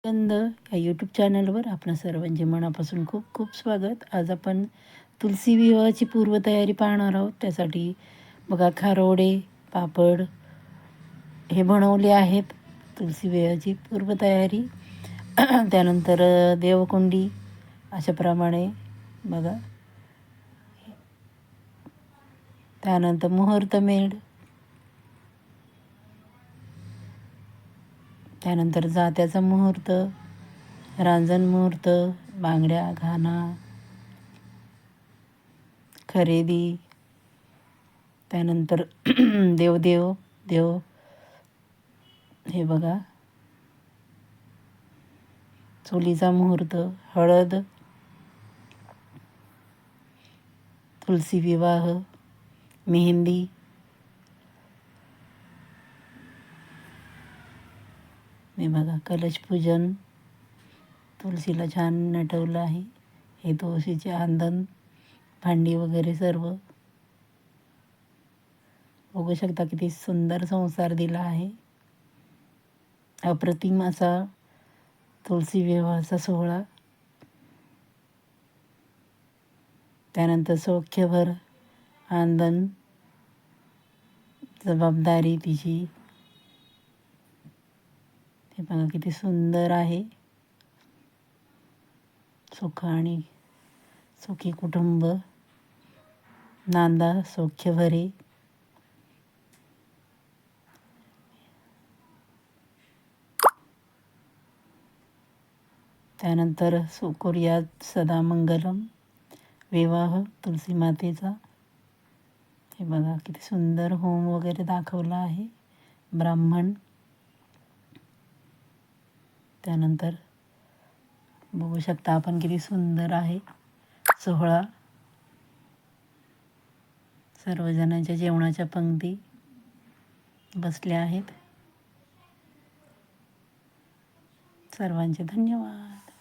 गंध या यूट्यूब चॅनलवर आपणा सर्वांचे मनापासून खूप खूप स्वागत. आज आपण तुलसी विवाहाची पूर्वतयारी पाहणार आहोत. त्यासाठी बघा खारोडे, पापड हे बनवले आहेत. तुलसी विवाहाची पूर्वतयारी त्यानंतर देवकुंडी अशाप्रमाणे बघा. त्यानंतर मुहूर्तमेढ, त्यानंतर जात्याचा मुहूर्त, रांजण मुहूर्त, बांगड्या, घाना, खरेदी, त्यानंतर देव हे बघा. चुलीचा मुहूर्त, हळद, तुलसी विवाह, मेहंदी, हे बघा कलश पूजन, तुळशीला छान नटवलं आहे. हे तुळशीचे आंदण, भांडी वगैरे सर्व बघू शकता. किती सुंदर संसार दिला आहे. अप्रतिम असा तुलसी विवाहाचा सोहळा. त्यानंतर सौख्यभर आंदण, जबाबदारी तिची. हे बघा किती सुंदर आहे. सुख आणि सुखी कुटुंब, नांदा सौख्यभरे. त्यानंतर सुकुर्यात सदा मंगलम, विवाह तुलसी मातेचा. हे बघा किती सुंदर होम वगैरे दाखवला आहे. ब्राह्मण, त्यानंतर बघू शकता आपण किती सुंदर आहे सोहळा. सर्वजणांच्या जेवणाच्या पंक्ती बसल्या आहेत. सर्वांचे धन्यवाद.